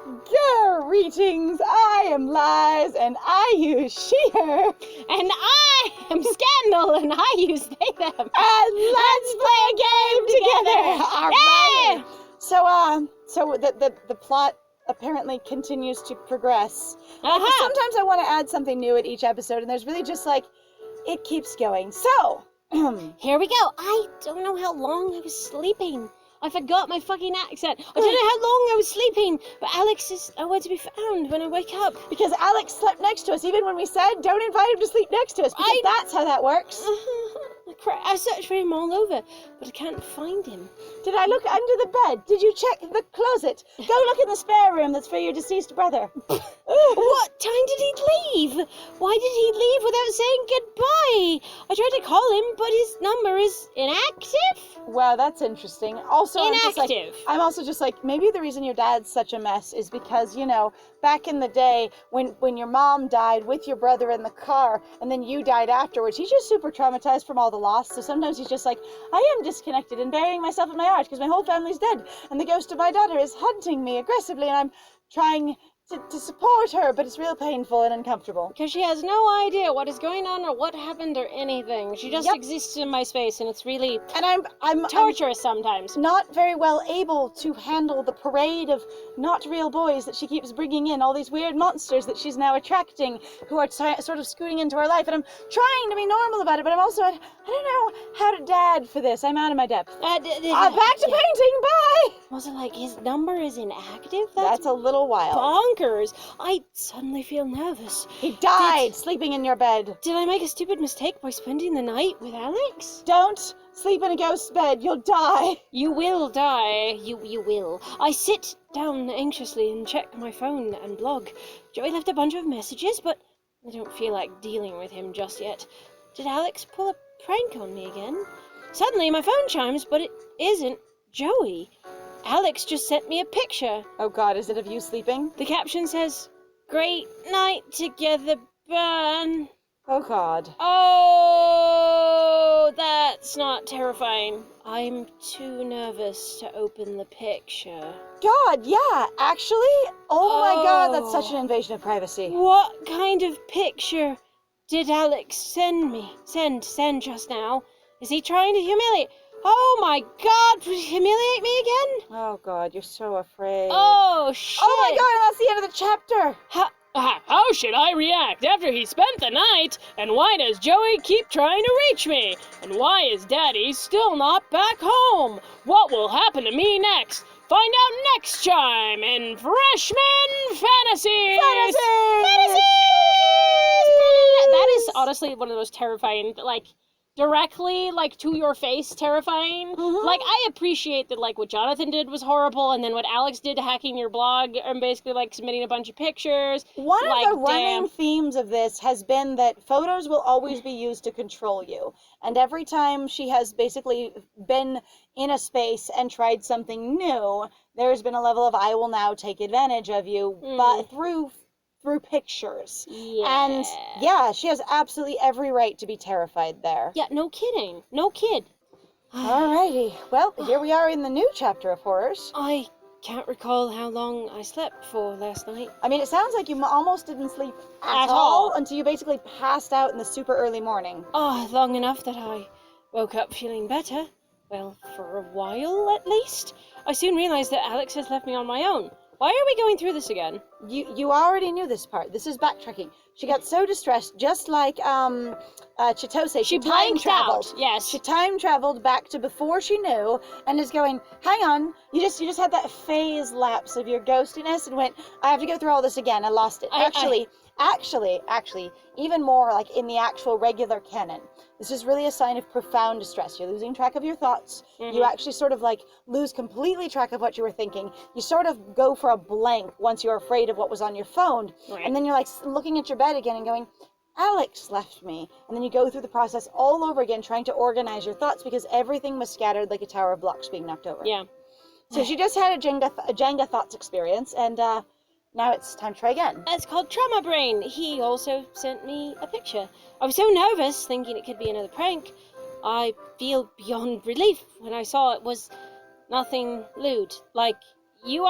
Greetings, I am Lies, and I use she, her. And I am Scandal, and I use they, them. And let's play a game together. All right. So the plot apparently continues to progress. Sometimes I want to add something new at each episode, and there's really just like, it keeps going. So, here we go. I don't know how long I was sleeping. I forgot my fucking accent. I don't know how long I was sleeping, but Alex is nowhere to be found when I wake up. Because Alex slept next to us, even when we said, don't invite him to sleep next to us, because that's how that works. I searched for him all over, but I can't find him. Did I look under the bed? Did you check the closet? Go look in the spare room that's for your deceased brother. What time did he leave? Why did he leave without saying goodbye? I tried to call him, but his number is inactive. Wow, that's interesting. Also, Inactive. I'm also just like, maybe the reason your dad's such a mess is because, you know, back in the day when your mom died with your brother in the car and then you died afterwards, he's just super traumatized from all the loss. So sometimes he's just like, I am disconnected and burying myself in my art because my whole family's dead and the ghost of my daughter is hunting me aggressively and I'm trying to support her, but it's real painful and uncomfortable. Because she has no idea what is going on or what happened or anything. She just exists in my space, and it's really I'm torturous sometimes. Not very well able to handle the parade of not real boys that she keeps bringing in, all these weird monsters that she's now attracting, who are sort of scooting into her life, and I'm trying to be normal about it, but I'm also, I don't know how to dad for this. I'm out of my depth. Back to painting, bye! Was it like his number is inactive? That's a little wild. Bonkers. I suddenly feel nervous. He died sleeping in your bed. Did I make a stupid mistake by spending the night with Alex? Don't sleep in a ghost's bed. You'll die. You will die. You will. I sit down anxiously and check my phone and blog. Joey left a bunch of messages, but I don't feel like dealing with him just yet. Did Alex pull a prank on me again? Suddenly my phone chimes, but it isn't Joey. Alex just sent me a picture. Oh God, is it of you sleeping? The caption says, "Great night together, Burn." Oh God. Oh, that's not terrifying. I'm too nervous to open the picture. God, yeah, actually? Oh my God, that's such an invasion of privacy. What kind of picture did Alex send me? Send just now? Is he trying to humiliate? Oh my God, would he humiliate me again? Oh God, you're so afraid. Oh shit. Oh my God, and that's the end of the chapter. How should I react after he spent the night? And why does Joey keep trying to reach me? And why is Daddy still not back home? What will happen to me next? Find out next time in Freshman Fantasies! Fantasies! That is honestly one of the most terrifying, directly, to your face terrifying. Mm-hmm. I appreciate that, what Jonathan did was horrible, and then what Alex did hacking your blog and basically, submitting a bunch of pictures. One of the running themes of this has been that photos will always be used to control you. And every time she has basically been in a space and tried something new, there's been a level of, I will now take advantage of you, but through pictures. Yeah. And yeah, she has absolutely every right to be terrified there. Yeah, no kidding. No kid. Alrighty. Well, here we are in the new chapter of horrors. I can't recall how long I slept for last night. I mean, it sounds like you almost didn't sleep at all until you basically passed out in the super early morning. Oh, long enough that I woke up feeling better. Well, for a while at least. I soon realized that Alex has left me on my own. Why are we going through this again? You already knew this part. This is backtracking. She got so distressed, just like Chitose. She time traveled. Yes. She time traveled back to before she knew, and is going, hang on. You just had that phase lapse of your ghostiness, and went, I have to go through all this again. I lost it. Actually, even more in the actual regular canon. This is really a sign of profound distress. You're losing track of your thoughts. Mm-hmm. You actually sort of lose completely track of what you were thinking. You sort of go for a blank once you're afraid of what was on your phone. Right. And then you're looking at your bed again and going, Alex left me. And then you go through the process all over again trying to organize your thoughts because everything was scattered like a tower of blocks being knocked over. Yeah. So she just had a Jenga thoughts experience, and now it's time to try again. It's called Trauma Brain. He also sent me a picture. I was so nervous, thinking it could be another prank. I feel beyond relief when I saw it was nothing lewd. you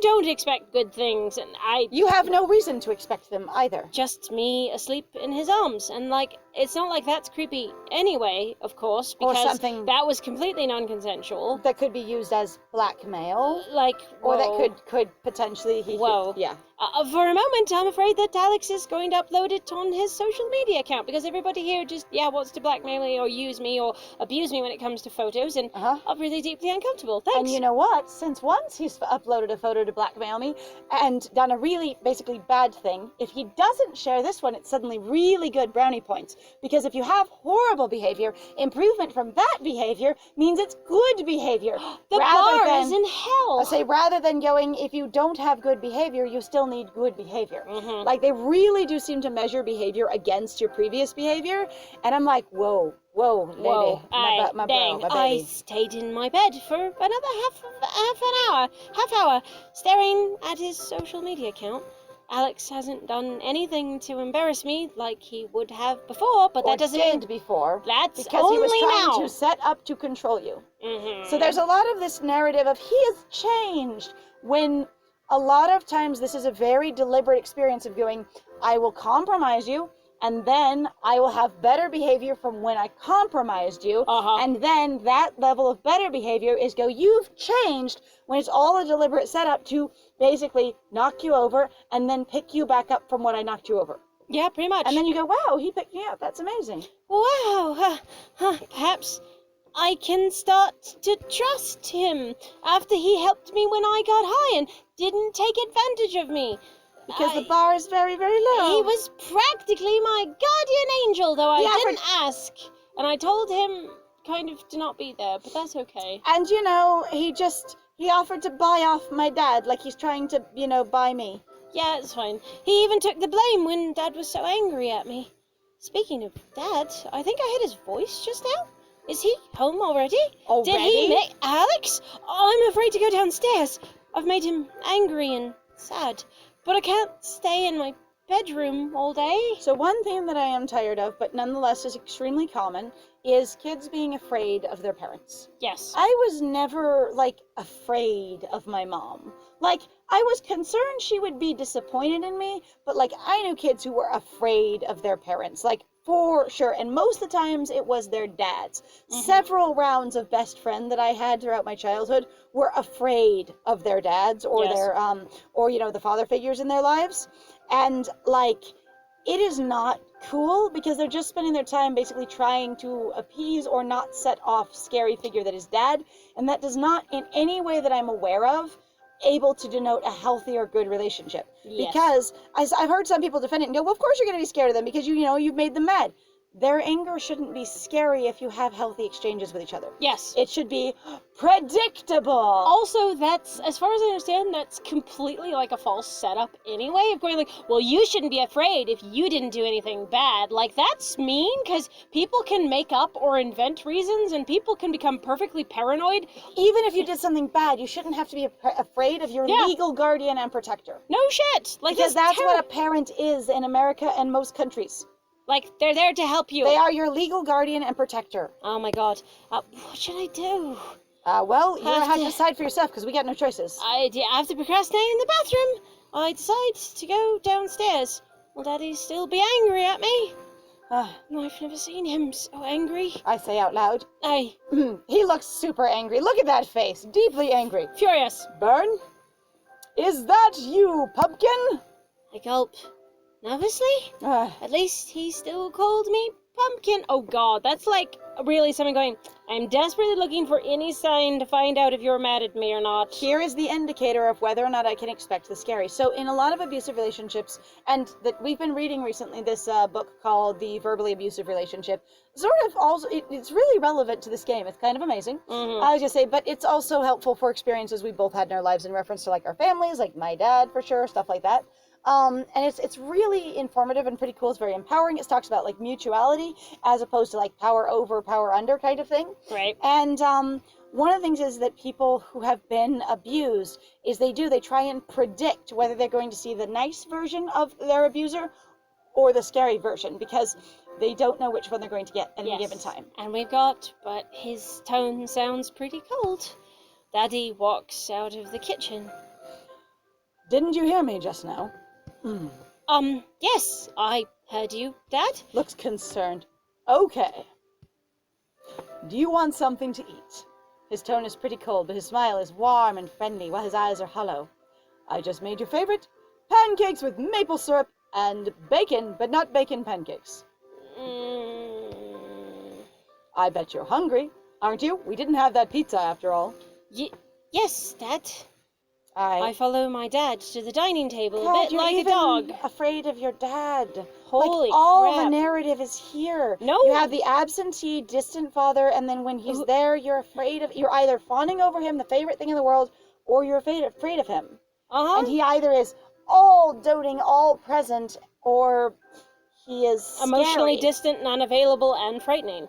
don't expect good things, and You have no reason to expect them either. just me asleep in his arms, and it's not like that's creepy anyway, of course, Or because something that was completely non-consensual. that could be used as blackmail, Or or that could potentially Whoa. yeah. For a moment, I'm afraid that Alex is going to upload it on his social media account, because everybody here just, wants to blackmail me or use me or abuse me when it comes to photos, and I'm really deeply uncomfortable. Thanks. And you know what? Since once he's uploaded a photo to blackmail me and done a really basically bad thing, if he doesn't share this one, it's suddenly really good brownie points. Because if you have horrible behavior, improvement from that behavior means it's good behavior. The bar is in hell. I say, rather than going, if you don't have good behavior, you still need good behavior. Mm-hmm. Like, they really do seem to measure behavior against your previous behavior. And I'm like, whoa, lady, my bro, my baby. I stayed in my bed for another half hour, staring at his social media account. Alex hasn't done anything to embarrass me like he would have before, but that doesn't did before. That's because only he was trying now. to set up to control you. Mm-hmm. So there's a lot of this narrative of he has changed, when a lot of times this is a very deliberate experience of going, I will compromise you, and then I will have better behavior from when I compromised you. And then that level of better behavior is you've changed, when it's all a deliberate setup to basically knock you over and then pick you back up from what I knocked you over. Yeah, pretty much. And then you go, wow, he picked me up. That's amazing. Wow. Perhaps I can start to trust him after he helped me when I got high and didn't take advantage of me. Because the bar is very, very low. He was practically my guardian angel, though I didn't ask. And I told him kind of to not be there, but that's okay. And, he offered to buy off my dad, like he's trying to, buy me. Yeah, it's fine. He even took the blame when Dad was so angry at me. Speaking of Dad, I think I heard his voice just now. Is he home already? Did he make Alex? I'm afraid to go downstairs. I've made him angry and sad. But I can't stay in my bedroom all day. So one thing that I am tired of, but nonetheless is extremely common, is kids being afraid of their parents. Yes. I was never, afraid of my mom. I was concerned she would be disappointed in me, but, I knew kids who were afraid of their parents. For sure. And most of the times it was their dads. Mm-hmm. Several rounds of best friend that I had throughout my childhood were afraid of their dads or their, the father figures in their lives. And, it is not cool because they're just spending their time basically trying to appease or not set off scary figure that is dad. And that does not, in any way that I'm aware of, able to denote a healthy or good relationship. Yes. Because I've heard some people defend it and go, well, of course you're going to be scared of them because you've made them mad. Their anger shouldn't be scary if you have healthy exchanges with each other. Yes. It should be predictable. Also, that's, as far as I understand, that's completely a false setup anyway, of going well, you shouldn't be afraid if you didn't do anything bad. That's mean, because people can make up or invent reasons, and people can become perfectly paranoid. Even if you did something bad, you shouldn't have to be afraid of your legal guardian and protector. No shit. Because that's what a parent is in America and most countries. They're there to help you. They are your legal guardian and protector. Oh my god. What should I do? Well, you're going to have to decide for yourself, because we got no choices. After procrastinating in the bathroom, I decide to go downstairs. Will Daddy still be angry at me? I've never seen him so angry. I say out loud. Aye. He looks super angry. Look at that face. Deeply angry. Furious. Bern? Is that you, Pumpkin? I gulp. Nervously? At least he still called me Pumpkin. Oh god, that's really someone going, I'm desperately looking for any sign to find out if you're mad at me or not. Here is the indicator of whether or not I can expect the scary. So in a lot of abusive relationships, and that we've been reading recently this book called The Verbally Abusive Relationship, sort of also, it's really relevant to this game. It's kind of amazing. Mm-hmm. I was going to say, but it's also helpful for experiences we both had in our lives in reference to our families, my dad for sure, stuff like that. And it's really informative and pretty cool. It's very empowering. It talks about mutuality as opposed to power over, power under kind of thing. Right. And one of the things is that people who have been abused is they try and predict whether they're going to see the nice version of their abuser or the scary version, because they don't know which one they're going to get at any given time. And we've got, but his tone sounds pretty cold. Daddy walks out of the kitchen. Didn't you hear me just now? Yes, I heard you, Dad. Looks concerned. Okay. Do you want something to eat? His tone is pretty cold, but his smile is warm and friendly, while his eyes are hollow. I just made your favorite pancakes with maple syrup and bacon, but not bacon pancakes. I bet you're hungry, aren't you? We didn't have that pizza after all. Yes, Dad. I I follow my dad to the dining table, God, a bit you're like a even dog. afraid of your dad. Holy like all crap. the narrative is here. No. You have the absentee, distant father, and then when he's there, you're afraid of. You're either fawning over him, the favorite thing in the world, or you're afraid of him. Uh-huh. And he either is all doting, all present, or he is Emotionally scary. distant and unavailable and frightening.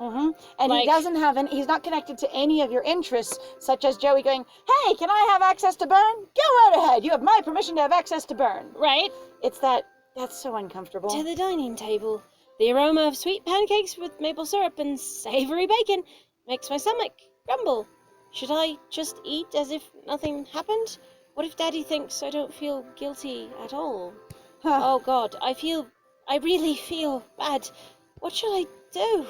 And he doesn't have any. He's not connected to any of your interests, such as Joey going, "Hey, can I have access to Burn? Go right ahead. You have my permission to have access to Burn." Right? It's that's so uncomfortable. To the dining table. The aroma of sweet pancakes with maple syrup and savory bacon makes my stomach grumble. Should I just eat as if nothing happened? What if Daddy thinks I don't feel guilty at all? Oh God, I really feel bad. What shall I do?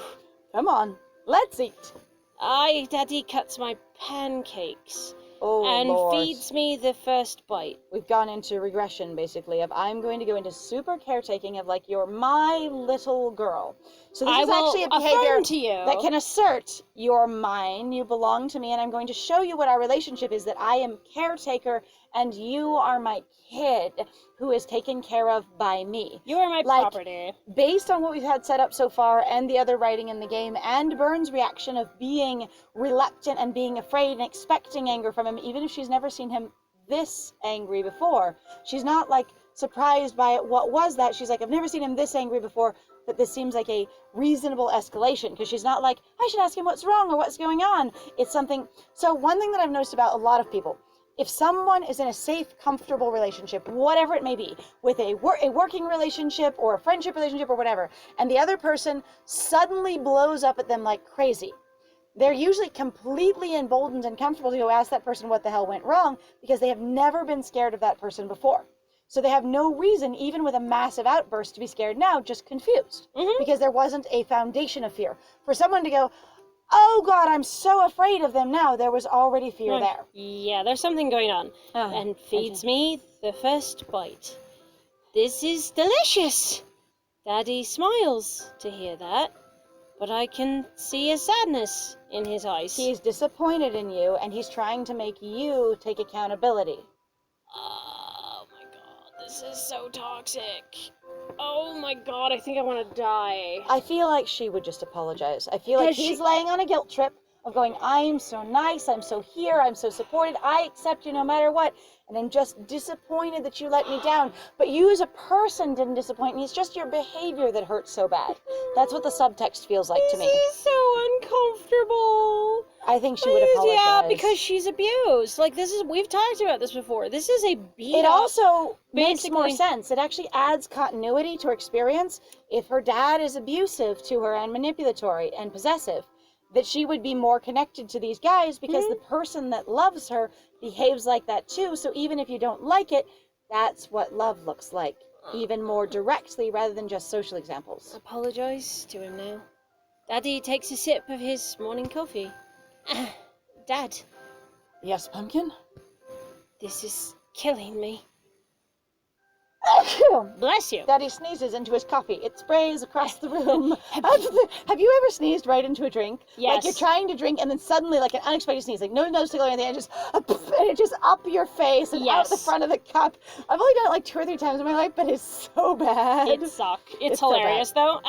Come on, let's eat. Daddy cuts my pancakes Oh, and Lord. feeds me the first bite. We've gone into regression, basically, of I'm going to go into super caretaking of, like, you're my little girl. So this I is will actually a affirm behavior to you that can assert you're mine, you belong to me, and I'm going to show you what our relationship is, that I am caretaker and you are my kid who is taken care of by me. You are my property. Based on what we've had set up so far and the other writing in the game and Byrne's reaction of being reluctant and being afraid and expecting anger from him, even if she's never seen him this angry before, she's not like surprised by it. What was that? She's like, I've never seen him this angry before, but this seems like a reasonable escalation, because she's not like, I should ask him what's wrong or what's going on. It's something. So one thing that I've noticed about a lot of people, if someone is in a safe, comfortable relationship, whatever it may be, with a working relationship or a friendship relationship or whatever, and the other person suddenly blows up at them like crazy, they're usually completely emboldened and comfortable to go ask that person what the hell went wrong, because they have never been scared of that person before. So they have no reason, even with a massive outburst, to be scared now, just confused. Because there wasn't a foundation of fear. For someone to go, oh God, I'm so afraid of them now, there was already fear there. Yeah, there's something going on. And feeds me the first bite. This is delicious. Daddy smiles to hear that, but I can see a sadness in his eyes. He's disappointed in you, and he's trying to make you take accountability. Oh my God, this is so toxic. Oh my God, I think I want to die. I feel like she would just apologize. I feel like he's laying on a guilt trip of going, I'm so nice, I'm so here, I'm so supported, I accept you no matter what, and I'm just disappointed that you let me down. But you as a person didn't disappoint me, it's just your behavior that hurts so bad. That's what the subtext feels like to me. This is so uncomfortable. I think she would apologize. Yeah, because she's abused. Like, we've talked about this before. This is a beat It up. also makes more basically- sense. It actually adds continuity to her experience. If her dad is abusive to her and manipulatory and possessive, that she would be more connected to these guys, because the person that loves her behaves like that too. So even if you don't like it, that's what love looks like, even more directly rather than just social examples. Apologize to him now. Daddy takes a sip of his morning coffee. Dad, Yes, Pumpkin? this is killing me. Achoo! Bless you. Daddy sneezes into his coffee. It sprays across the room. Have you ever sneezed right into a drink? Yes. Like you're trying to drink and then suddenly, like an unexpected sneeze, like no nose tickle or anything, and it just up your face and out the Yes. front of the cup. I've only done it like 2 or 3 times in my life, but it's so bad. It suck. It's so hilarious though.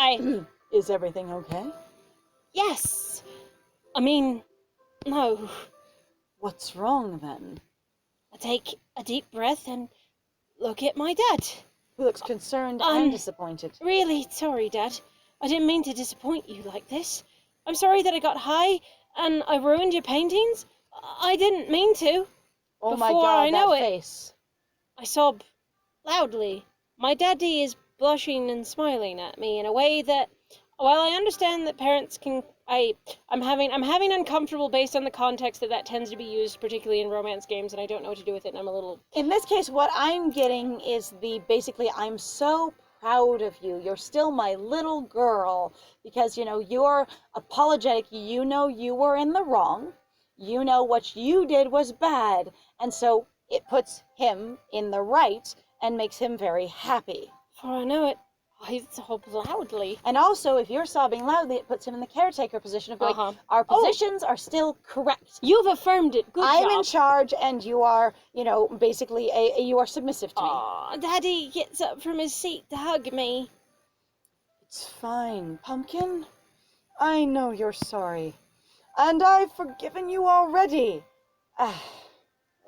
Is everything okay? Yes. I mean, no. What's wrong then? I take a deep breath and look at my dad. Who looks concerned and disappointed. Really sorry, Dad. I didn't mean to disappoint you like this. I'm sorry that I got high and I ruined your paintings. I didn't mean to. Oh my Before God, I know that it- face. I sob loudly. My daddy is blushing and smiling at me in a way that, while I understand that parents can I'm having uncomfortable based on the context that tends to be used, particularly in romance games, and I don't know what to do with it, and I'm a little... In this case, what I'm getting is basically, I'm so proud of you. You're still my little girl. Because, you're apologetic. You know you were in the wrong. You know what you did was bad. And so it puts him in the right and makes him very happy. For I know it, I sob loudly. And also, if you're sobbing loudly, it puts him in the caretaker position of going, our positions are still correct. You've affirmed it. Good job. I'm in charge, and you are, basically, you are submissive to me. Aw, Daddy gets up from his seat to hug me. It's fine, Pumpkin. I know you're sorry. And I've forgiven you already.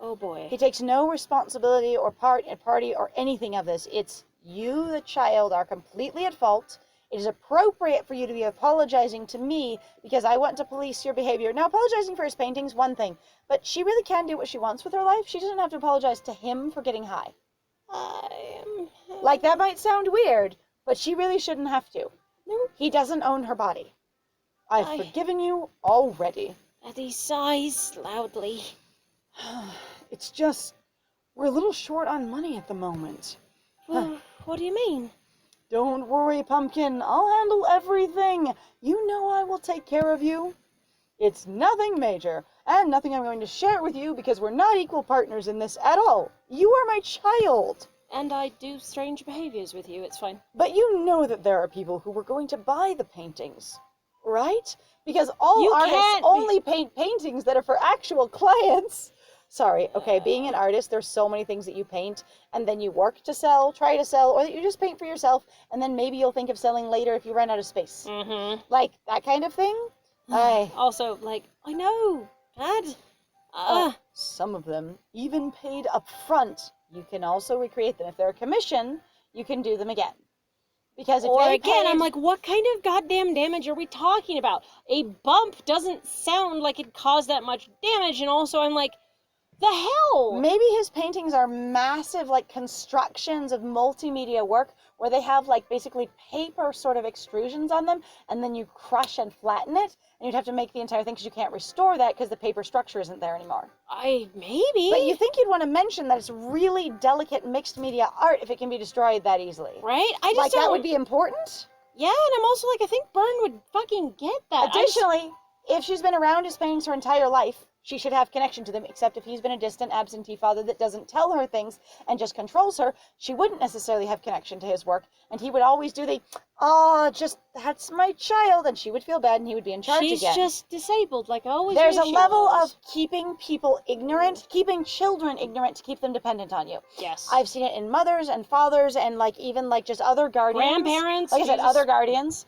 Oh boy. He takes no responsibility or party or anything of this. It's you, the child, are completely at fault. It is appropriate for you to be apologizing to me because I want to police your behavior. Now, apologizing for his painting's one thing, but she really can do what she wants with her life. She doesn't have to apologize to him for getting high. Like, that might sound weird, but she really shouldn't have to. No. He doesn't own her body. I've forgiven you already. Daddy sighs loudly. It's just, we're a little short on money at the moment. Well, what do you mean? Don't worry, Pumpkin. I'll handle everything. You know I will take care of you. It's nothing major, and nothing I'm going to share with you because we're not equal partners in this at all. You are my child. And I do strange behaviors with you, it's fine. But you know that there are people who were going to buy the paintings, right? Because all artists only paint paintings that are for actual clients. Sorry, okay, being an artist, there's so many things that you paint, and then you work to sell, try to sell, or that you just paint for yourself, and then maybe you'll think of selling later if you run out of space. Mm-hmm. Like, that kind of thing? Also, I know, Dad. Some of them, even paid up front, you can also recreate them. If they're a commission, you can do them again. Because if I'm like, what kind of goddamn damage are we talking about? A bump doesn't sound like it caused that much damage, and also I'm like, the hell? Maybe his paintings are massive, constructions of multimedia work where they have, basically paper sort of extrusions on them, and then you crush and flatten it, and you'd have to make the entire thing because you can't restore that because the paper structure isn't there anymore. Maybe. But you think you'd want to mention that it's really delicate mixed media art if it can be destroyed that easily. Right? That would be important? Yeah, and I'm also I think Byrne would fucking get that. Additionally, if she's been around his paintings her entire life, she should have connection to them, except if he's been a distant absentee father that doesn't tell her things and just controls her, she wouldn't necessarily have connection to his work, and he would always do that's my child, and she would feel bad and he would be in charge again. She's just disabled, like always. There's a level of keeping people ignorant, keeping children ignorant to keep them dependent on you. Yes. I've seen it in mothers and fathers and even just other guardians. Grandparents. Like I said, other guardians.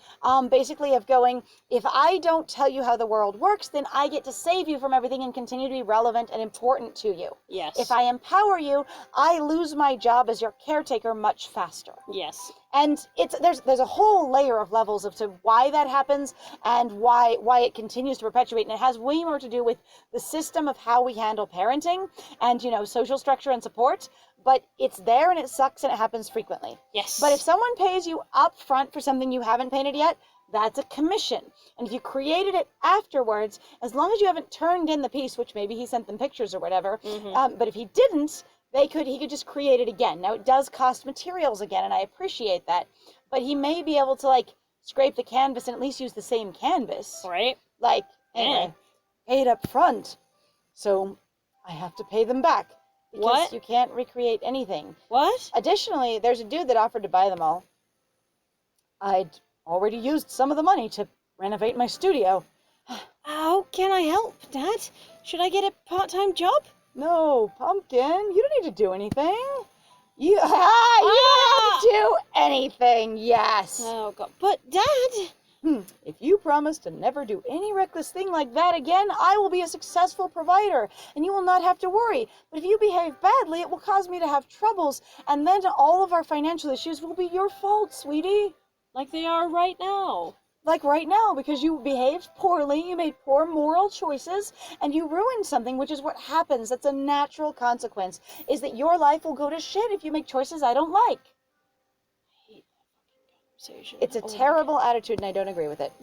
Basically of going, if I don't tell you how the world works, then I get to save you from everything and continue to be relevant and important to you. Yes. If I empower you, I lose my job as your caretaker much faster. Yes. And there's a whole layer of levels to why that happens and why it continues to perpetuate, and it has way more to do with the system of how we handle parenting and social structure and support. But it's there and it sucks and it happens frequently. Yes. But if someone pays you up front for something you haven't painted yet, that's a commission. And if you created it afterwards, as long as you haven't turned in the piece, which maybe he sent them pictures or whatever, but if he didn't, he could just create it again. Now, it does cost materials again, and I appreciate that. But he may be able to, scrape the canvas and at least use the same canvas. Right. Anyway, paid up front. So, I have to pay them back. Because you can't recreate anything. What? Additionally, there's a dude that offered to buy them all. I'd already used some of the money to renovate my studio. How can I help, Dad? Should I get a part-time job? No, Pumpkin, you don't need to do anything. You don't have to do anything, yes. Oh, God. But, Dad... If you promise to never do any reckless thing like that again, I will be a successful provider, and you will not have to worry. But if you behave badly, it will cause me to have troubles, and then all of our financial issues will be your fault, sweetie. Like they are right now. Like right now, because you behaved poorly, you made poor moral choices, and you ruined something, which is what happens. That's a natural consequence, is that your life will go to shit if you make choices I don't like. I hate that fucking conversation. It's a terrible attitude, and I don't agree with it.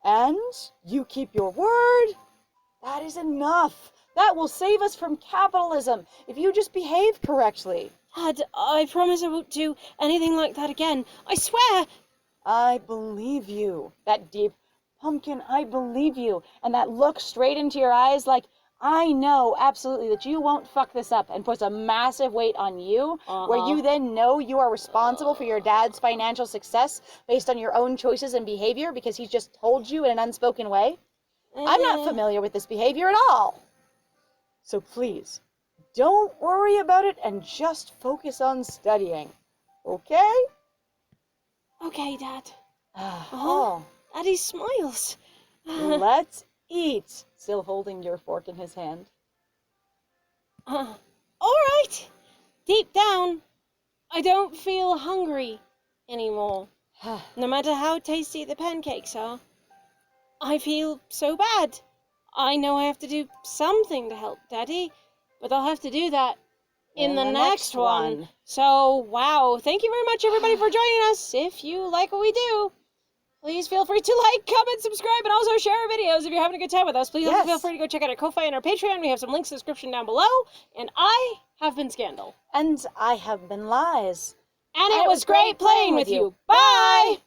and you keep your word, that is enough. That will save us from capitalism if you just behave correctly. Dad, I promise I won't do anything like that again. I swear. I believe you. That deep pumpkin, I believe you. And that look straight into your eyes like, I know absolutely that you won't fuck this up, and puts a massive weight on you, where you then know you are responsible for your dad's financial success based on your own choices and behavior because he's just told you in an unspoken way. I'm not familiar with this behavior at all. So please, don't worry about it and just focus on studying. Okay? Okay, Dad. Oh, Daddy smiles. let's eat. Still holding your fork in his hand. All right. Deep down, I don't feel hungry anymore. No matter how tasty the pancakes are. I feel so bad. I know I have to do something to help Daddy, but I'll have to do that in the next one. So, wow. Thank you very much, everybody, for joining us. If you like what we do, please feel free to like, comment, subscribe, and also share our videos if you're having a good time with us. Please also feel free to go check out our Ko-Fi and our Patreon. We have some links in the description down below. And I have been Scandal. And I have been Lies. And it was great playing with you. Bye!